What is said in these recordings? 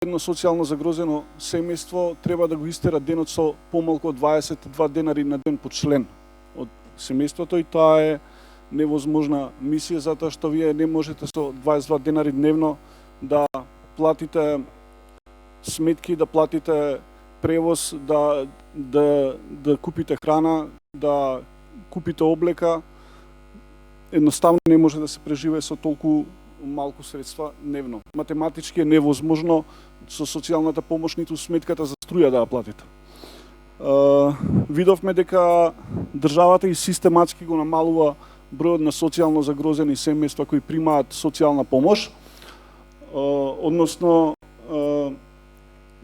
едно социјално загрозено семејство треба да го истера денот со помалку од 22 денари на ден по член од семејството, и тоа е невозможна мисија, затоа што вие не можете со 22 денари дневно да платите сметки, да платите превоз, да купите храна, да купите облека. Едноставно не може да се преживее со толку малку средства дневно. Математички е невозможно со социјалната помош ниту сметката за струја да ја платите. Видовме дека државата и систематски го намалува бројот на социјално загрозени семејства кои примаат социјална помош. Односно,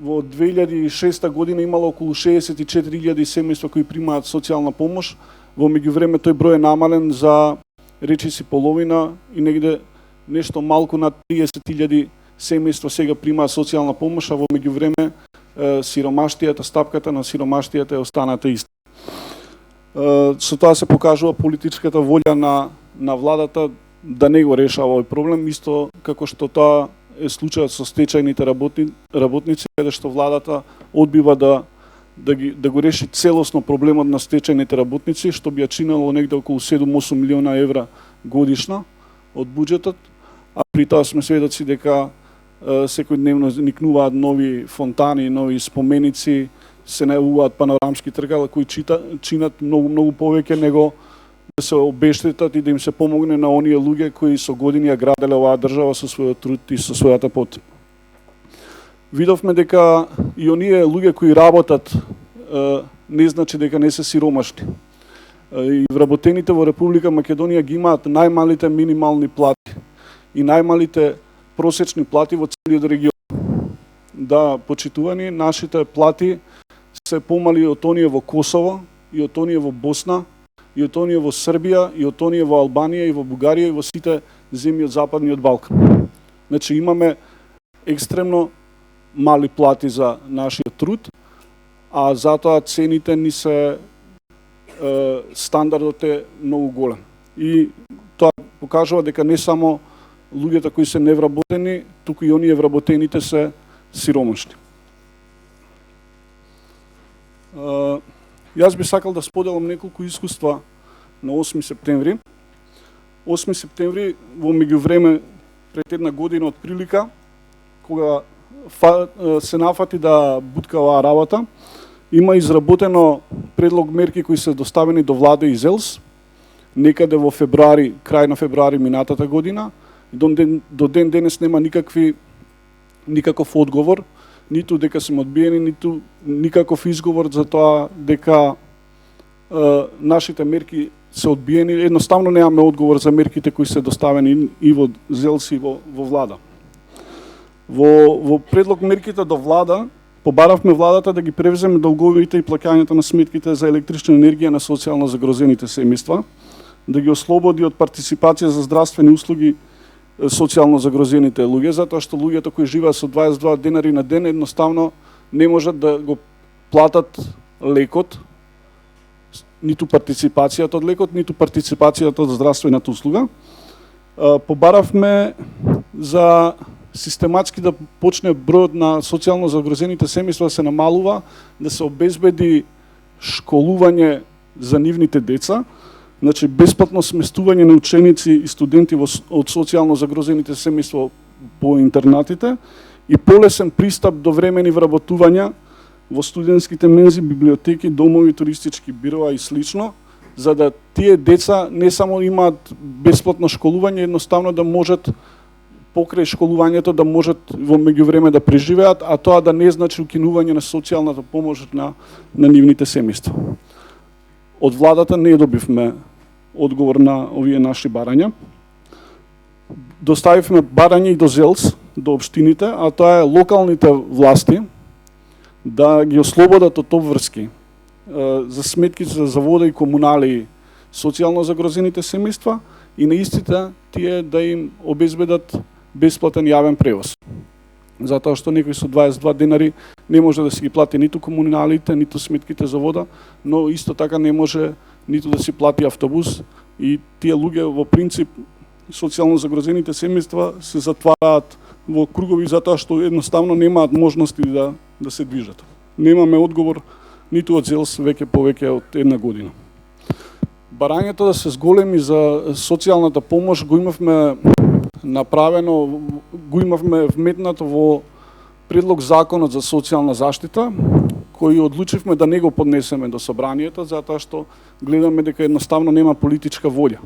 во 2006 година имало околу 64.000 семејства кои примаат социјална помош. Во меѓувреме тој број е намален за речиси половина и негде нешто малку над 30.000 семејства сега примаат социјална помош, а во меѓувреме сиромаштијата, стапката на сиромаштијата е останата иста. Со тоа се покажува политичката волја на владата да не го решава овој проблем, исто како што тоа е случајот со стечајните работници, каде што владата одбива да го реши целосно проблемот на стечајните работници, што би ја чинело негде околу 7-8 милиона евра годишно од буџетот, а при тоа сме сведоци дека секојдневно никнуваат нови фонтани, нови споменици, се најавуваат панорамски тргала кои чинат многу повеќе него да се обештетат и да им се помогне на оние луѓе кои со години ја граделе оваа држава со својот труд и со својата пот. Видовме дека и оние луѓе кои работат не значи дека не се сиромашни. И вработените во Република Македонија ги имаат најмалите минимални плати и најмалите просечни плати во целиот регион. Да, почитувани, нашите плати се помали од оние во Косово, и од оние во Босна, и од оние во Србија, и од оние во Албанија, и во Бугарија, и во сите земји од Западниот Балкан. Значи имаме екстремно мали плати за нашиот труд, а затоа цените ни се стандардот е многу голем. И тоа покажува дека не само луѓето кои се невработени, туку и оние вработените се сиромашни. Јас би сакал да споделам неколку искуства на 8 септември. 8 септември во меѓувреме пред една година од прилика, кога се нафати да бутка оваа работа, има изработено предлог мерки кои се доставени до влада и ЗЕЛС некаде во февруари, крај на февруари минатата година. До ден денес нема никаков одговор, ниту дека се одбиени, ниту никаков изговор за тоа дека нашите мерки се одбиени. Едноставно немаме одговор за мерките кои се доставени и во ЗЕЛС и во влада. Во предлог мерките до влада побаравме владата да ги превземе долговите и плаќањето на сметките за електрична енергија на социјално загрозените семејства, да ги ослободи од партиципација за здравствени услуги социјално загрозените луѓе, затоа што луѓето кои живеат со 22 денари на ден едноставно не можат да го платат лекот, ниту партиципацијата од лекот, ниту партиципацијата од здравствената услуга. Побаравме за систематски да почне бројот на социјално загрозените семејства да се намалува, да се обезбеди школување за нивните деца, значи бесплатно сместување на ученици и студенти од социјално загрозените семејства по интернатите и полесен пристап до времени вработувања во студентските мензи, библиотеки, домови, туристички бироа и слично, за да тие деца не само имаат бесплатно школување, едноставно да можат покрај школувањето да можат во меѓувреме да преживеат, а тоа да не значи укинување на социјалната помош на нивните семејства. Од владата не добивме одговор на овие наши барања. Доставивме барање и до ЗЕЛС, до општините, а тоа е локалните власти да ги ослободат од обврски за сметки за вода и комунали социјално загрозените семејства и на истите тие да им обезбедат бесплатен јавен превоз. Затоа што некој со 22 денари не може да си ги плати ниту комуналите, ниту сметките за вода, но исто така не може ниту да си плати автобус и тие луѓе во принцип социјално загрозените семејства се затвараат во кругови затоа што едноставно немаат можности да се движат. Немаме одговор ниту од ЗЕЛС повеќе од една година. Барањето да се зголеми за социјалната помош го имавме направено, го имавме вметнато во предлог законот за социјална заштита, кој одлучивме да не го поднесеме до собранието, затоа што гледаме дека едноставно нема политичка волја.